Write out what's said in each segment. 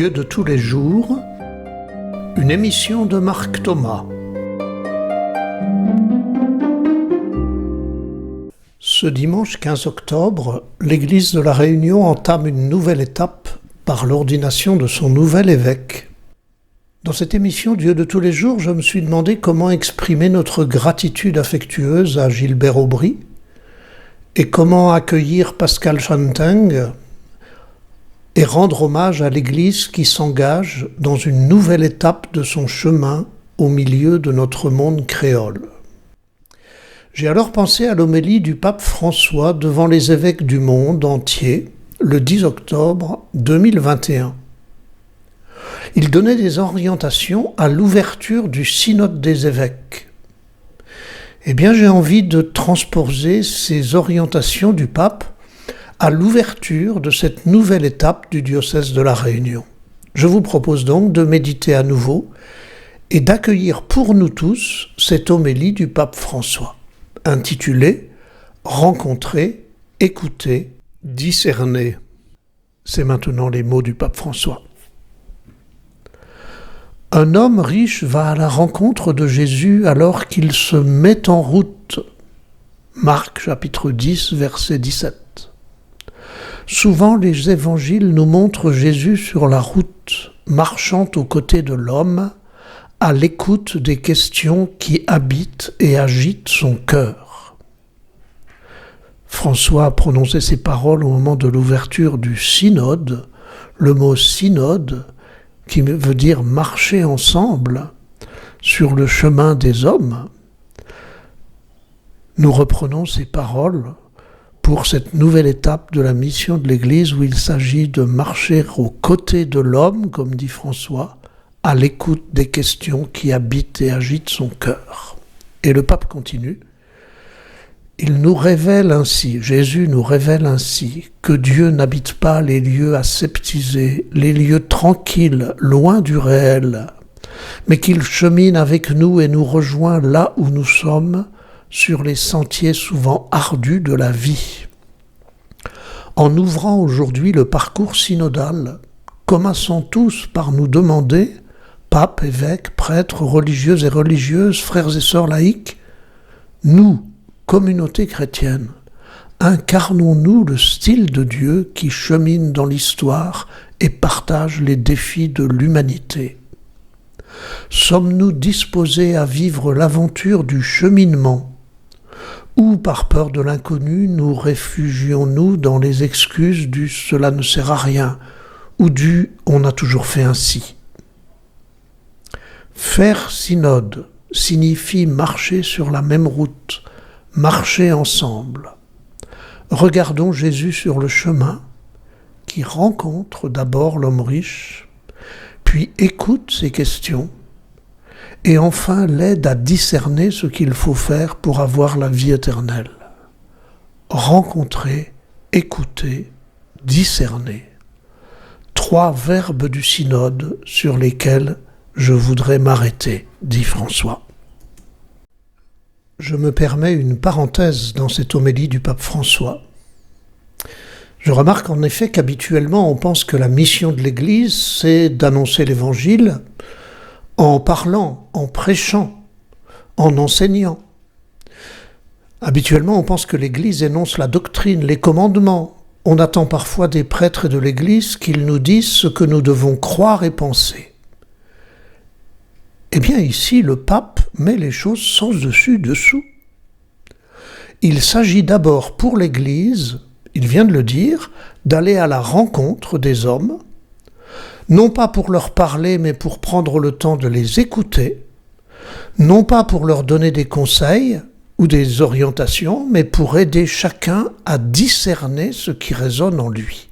Dieu de tous les jours, une émission de Marc Thomas. Ce dimanche 15 octobre, l'Église de la Réunion entame une nouvelle étape par l'ordination de son nouvel évêque. Dans cette émission Dieu de tous les jours, je me suis demandé comment exprimer notre gratitude affectueuse à Gilbert Aubry et comment accueillir Pascal Chanteng et rendre hommage à l'Église qui s'engage dans une nouvelle étape de son chemin au milieu de notre monde créole. J'ai alors pensé à l'homélie du pape François devant les évêques du monde entier le 10 octobre 2021. Il donnait des orientations à l'ouverture du synode des évêques. Eh bien, j'ai envie de transposer ces orientations du pape à l'ouverture de cette nouvelle étape du diocèse de la Réunion. Je vous propose donc de méditer à nouveau et d'accueillir pour nous tous cette homélie du pape François, intitulée « Rencontrer, écouter, discerner ». C'est maintenant les mots du pape François. Un homme riche va à la rencontre de Jésus alors qu'il se met en route. Marc chapitre 10, verset 17. Souvent, les évangiles nous montrent Jésus sur la route, marchant aux côtés de l'homme, à l'écoute des questions qui habitent et agitent son cœur. François a prononcé ces paroles au moment de l'ouverture du synode. Le mot synode, qui veut dire marcher ensemble sur le chemin des hommes. Nous reprenons ces paroles pour cette nouvelle étape de la mission de l'Église où il s'agit de marcher aux côtés de l'homme, comme dit François, à l'écoute des questions qui habitent et agitent son cœur. Et le pape continue. Il nous révèle ainsi, Jésus nous révèle ainsi, que Dieu n'habite pas les lieux aseptisés, les lieux tranquilles, loin du réel, mais qu'il chemine avec nous et nous rejoint là où nous sommes, sur les sentiers souvent ardus de la vie. En ouvrant aujourd'hui le parcours synodal, commençons tous par nous demander, papes, évêques, prêtres, religieux et religieuses, frères et sœurs laïcs, nous, communauté chrétienne, incarnons-nous le style de Dieu qui chemine dans l'histoire et partage les défis de l'humanité? Sommes-nous disposés à vivre l'aventure du cheminement? Ou par peur de l'inconnu, nous réfugions-nous dans les excuses du « cela ne sert à rien » ou du « on a toujours fait ainsi ». Faire synode signifie marcher sur la même route, marcher ensemble. Regardons Jésus sur le chemin, qui rencontre d'abord l'homme riche, puis écoute ses questions, et enfin l'aide à discerner ce qu'il faut faire pour avoir la vie éternelle. Rencontrer, écouter, discerner. 3 verbes du synode sur lesquels je voudrais m'arrêter, dit François. Je me permets une parenthèse dans cette homélie du pape François. Je remarque en effet qu'habituellement on pense que la mission de l'Église, c'est d'annoncer l'Évangile en parlant, en prêchant, en enseignant. Habituellement on pense que l'Église énonce la doctrine, les commandements. On attend parfois des prêtres de l'Église qu'ils nous disent ce que nous devons croire et penser. Eh bien ici, le pape met les choses sans dessus-dessous. Il s'agit d'abord pour l'Église, il vient de le dire, d'aller à la rencontre des hommes, non pas pour leur parler, mais pour prendre le temps de les écouter, non pas pour leur donner des conseils ou des orientations, mais pour aider chacun à discerner ce qui résonne en lui.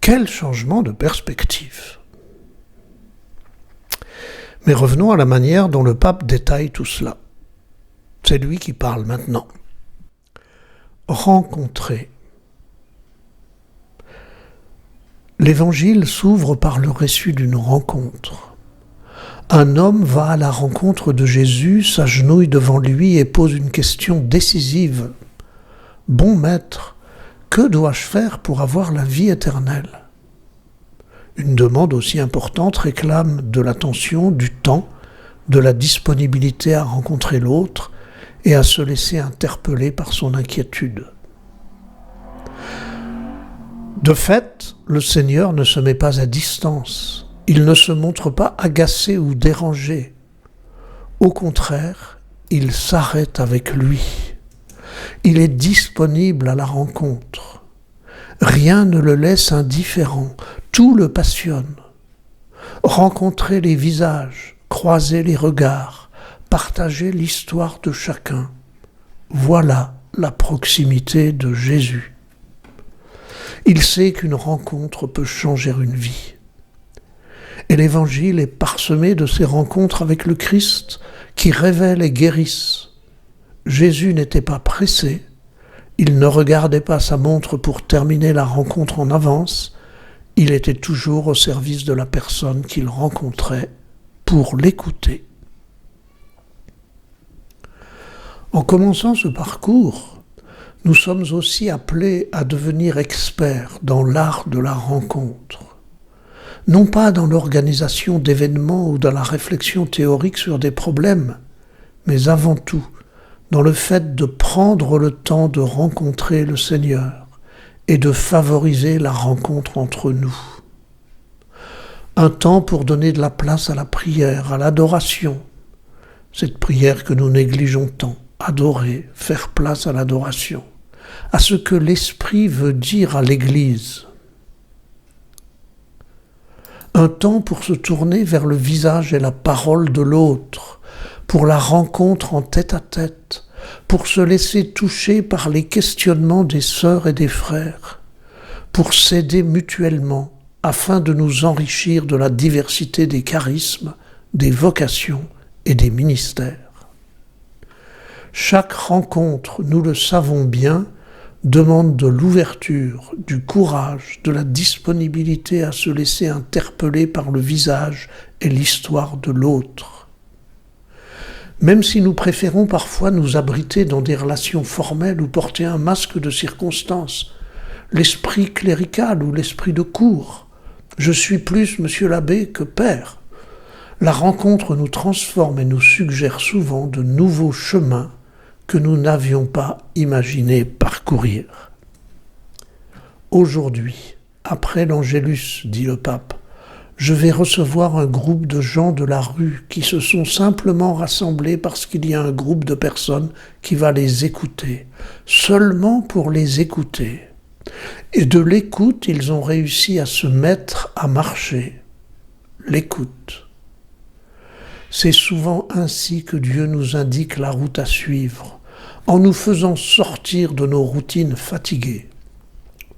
Quel changement de perspective! Mais revenons à la manière dont le pape détaille tout cela. C'est lui qui parle maintenant. Rencontrer. L'Évangile s'ouvre par le récit d'une rencontre. Un homme va à la rencontre de Jésus, s'agenouille devant lui et pose une question décisive. « Bon maître, que dois-je faire pour avoir la vie éternelle ?» Une demande aussi importante réclame de l'attention, du temps, de la disponibilité à rencontrer l'autre et à se laisser interpeller par son inquiétude. De fait, le Seigneur ne se met pas à distance. Il ne se montre pas agacé ou dérangé. Au contraire, il s'arrête avec lui. Il est disponible à la rencontre. Rien ne le laisse indifférent. Tout le passionne. Rencontrer les visages, croiser les regards, partager l'histoire de chacun. Voilà la proximité de Jésus. Il sait qu'une rencontre peut changer une vie. Et l'Évangile est parsemé de ces rencontres avec le Christ qui révèlent et guérissent. Jésus n'était pas pressé, il ne regardait pas sa montre pour terminer la rencontre en avance, il était toujours au service de la personne qu'il rencontrait pour l'écouter. En commençant ce parcours, nous sommes aussi appelés à devenir experts dans l'art de la rencontre. Non pas dans l'organisation d'événements ou dans la réflexion théorique sur des problèmes, mais avant tout dans le fait de prendre le temps de rencontrer le Seigneur et de favoriser la rencontre entre nous. Un temps pour donner de la place à la prière, à l'adoration, cette prière que nous négligeons tant, adorer, faire place à l'adoration, à ce que l'Esprit veut dire à l'Église. Un temps pour se tourner vers le visage et la parole de l'autre, pour la rencontre en tête-à-tête, pour se laisser toucher par les questionnements des sœurs et des frères, pour s'aider mutuellement afin de nous enrichir de la diversité des charismes, des vocations et des ministères. Chaque rencontre, nous le savons bien, demande de l'ouverture, du courage, de la disponibilité à se laisser interpeller par le visage et l'histoire de l'autre. Même si nous préférons parfois nous abriter dans des relations formelles ou porter un masque de circonstance, l'esprit clérical ou l'esprit de cour, je suis plus monsieur l'abbé que père. La rencontre nous transforme et nous suggère souvent de nouveaux chemins que nous n'avions pas imaginé parcourir. Aujourd'hui, après l'Angélus, dit le pape, je vais recevoir un groupe de gens de la rue qui se sont simplement rassemblés parce qu'il y a un groupe de personnes qui va les écouter, seulement pour les écouter. Et de l'écoute, ils ont réussi à se mettre à marcher. L'écoute. C'est souvent ainsi que Dieu nous indique la route à suivre, en nous faisant sortir de nos routines fatiguées.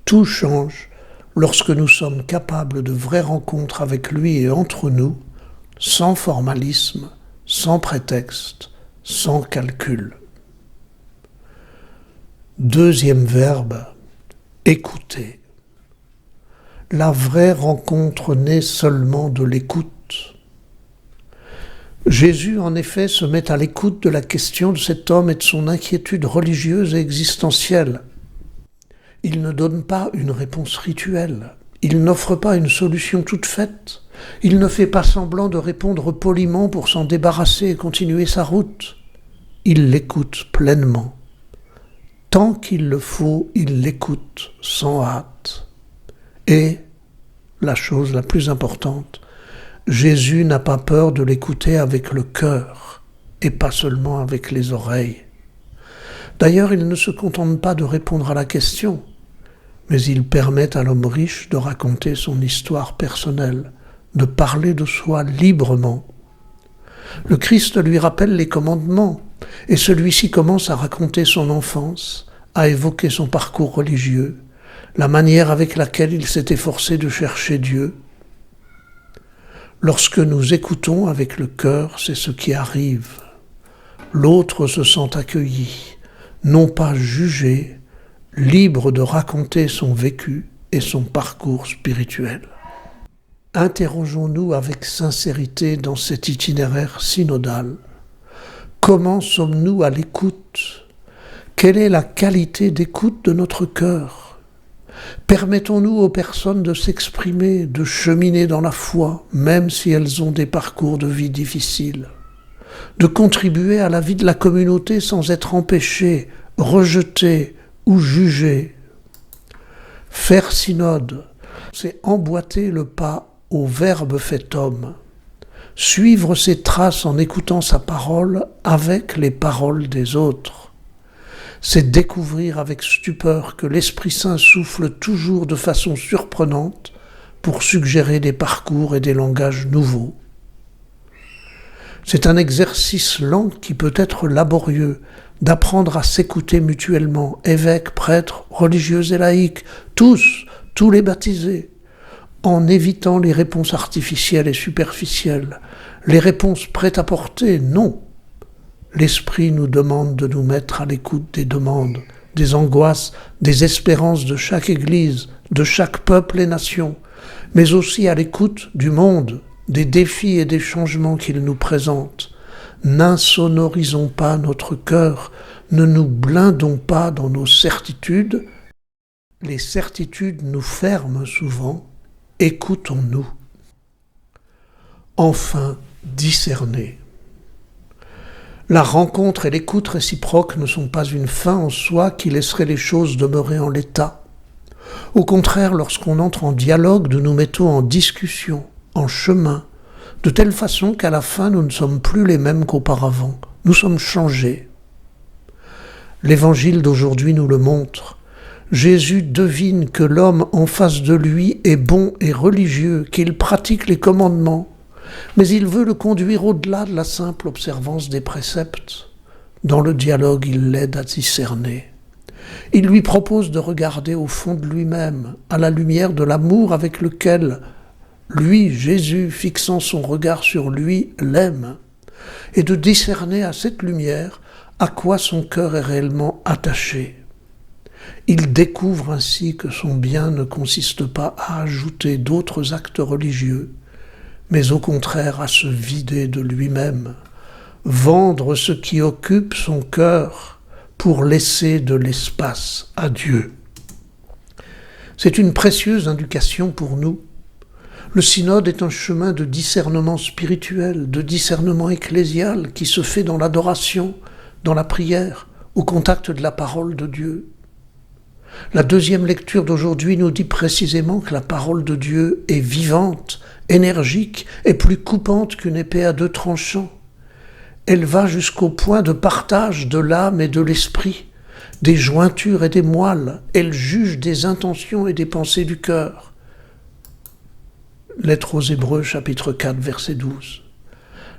Tout change lorsque nous sommes capables de vraies rencontres avec lui et entre nous, sans formalisme, sans prétexte, sans calcul. Deuxième verbe, écouter. La vraie rencontre naît seulement de l'écoute. Jésus, en effet, se met à l'écoute de la question de cet homme et de son inquiétude religieuse et existentielle. Il ne donne pas une réponse rituelle. Il n'offre pas une solution toute faite. Il ne fait pas semblant de répondre poliment pour s'en débarrasser et continuer sa route. Il l'écoute pleinement. Tant qu'il le faut, il l'écoute sans hâte. Et, la chose la plus importante, Jésus n'a pas peur de l'écouter avec le cœur et pas seulement avec les oreilles. D'ailleurs, il ne se contente pas de répondre à la question, mais il permet à l'homme riche de raconter son histoire personnelle, de parler de soi librement. Le Christ lui rappelle les commandements, et celui-ci commence à raconter son enfance, à évoquer son parcours religieux, la manière avec laquelle il s'est efforcé de chercher Dieu. Lorsque nous écoutons avec le cœur, c'est ce qui arrive. L'autre se sent accueilli, non pas jugé, libre de raconter son vécu et son parcours spirituel. Interrogeons-nous avec sincérité dans cet itinéraire synodal. Comment sommes-nous à l'écoute ? Quelle est la qualité d'écoute de notre cœur ? Permettons-nous aux personnes de s'exprimer, de cheminer dans la foi, même si elles ont des parcours de vie difficiles, de contribuer à la vie de la communauté sans être empêchées, rejetées ou jugées. Faire synode, c'est emboîter le pas au Verbe fait homme, suivre ses traces en écoutant sa parole avec les paroles des autres. C'est découvrir avec stupeur que l'Esprit Saint souffle toujours de façon surprenante pour suggérer des parcours et des langages nouveaux. C'est un exercice lent qui peut être laborieux, d'apprendre à s'écouter mutuellement, évêques, prêtres, religieux et laïcs, tous les baptisés, en évitant les réponses artificielles et superficielles, les réponses prêt-à-porter, non. L'Esprit nous demande de nous mettre à l'écoute des demandes, des angoisses, des espérances de chaque Église, de chaque peuple et nation, mais aussi à l'écoute du monde, des défis et des changements qu'il nous présente. N'insonorisons pas notre cœur, ne nous blindons pas dans nos certitudes. Les certitudes nous ferment souvent. Écoutons-nous. Enfin, discerner. La rencontre et l'écoute réciproque ne sont pas une fin en soi qui laisserait les choses demeurer en l'état. Au contraire, lorsqu'on entre en dialogue, nous nous mettons en discussion, en chemin, de telle façon qu'à la fin, nous ne sommes plus les mêmes qu'auparavant. Nous sommes changés. L'Évangile d'aujourd'hui nous le montre. Jésus devine que l'homme en face de lui est bon et religieux, qu'il pratique les commandements, mais il veut le conduire au-delà de la simple observance des préceptes. Dans le dialogue, il l'aide à discerner. Il lui propose de regarder au fond de lui-même, à la lumière de l'amour avec lequel lui, Jésus, fixant son regard sur lui, l'aime, et de discerner à cette lumière à quoi son cœur est réellement attaché. Il découvre ainsi que son bien ne consiste pas à ajouter d'autres actes religieux, mais au contraire à se vider de lui-même, vendre ce qui occupe son cœur pour laisser de l'espace à Dieu. C'est une précieuse indication pour nous. Le synode est un chemin de discernement spirituel, de discernement ecclésial qui se fait dans l'adoration, dans la prière, au contact de la parole de Dieu. La deuxième lecture d'aujourd'hui nous dit précisément que la parole de Dieu est vivante, énergique et plus coupante qu'une épée à deux tranchants. Elle va jusqu'au point de partage de l'âme et de l'esprit, des jointures et des moelles. Elle juge des intentions et des pensées du cœur. Lettre aux Hébreux, chapitre 4, verset 12.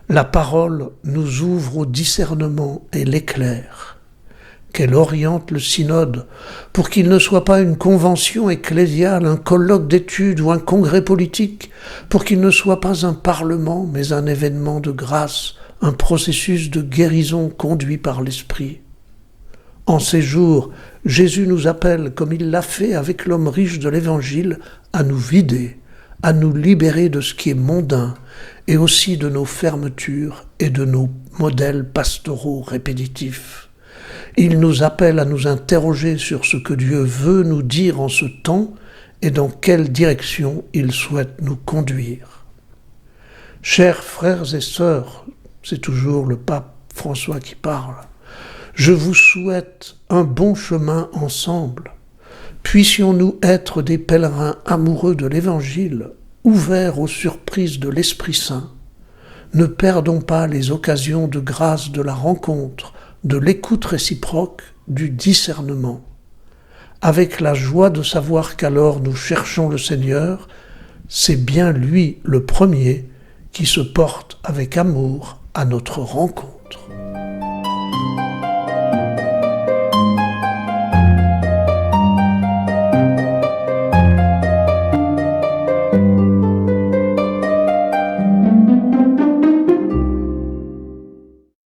La parole nous ouvre au discernement et l'éclaire. Qu'elle oriente le synode pour qu'il ne soit pas une convention ecclésiale, un colloque d'études ou un congrès politique, pour qu'il ne soit pas un parlement, mais un événement de grâce, un processus de guérison conduit par l'Esprit. En ces jours, Jésus nous appelle, comme il l'a fait avec l'homme riche de l'Évangile, à nous vider, à nous libérer de ce qui est mondain et aussi de nos fermetures et de nos modèles pastoraux répétitifs. Il nous appelle à nous interroger sur ce que Dieu veut nous dire en ce temps et dans quelle direction il souhaite nous conduire. Chers frères et sœurs, c'est toujours le pape François qui parle, je vous souhaite un bon chemin ensemble. Puissions-nous être des pèlerins amoureux de l'Évangile, ouverts aux surprises de l'Esprit Saint. Ne perdons pas les occasions de grâce de la rencontre, de l'écoute réciproque, du discernement. Avec la joie de savoir qu'alors nous cherchons le Seigneur, c'est bien lui le premier qui se porte avec amour à notre rencontre.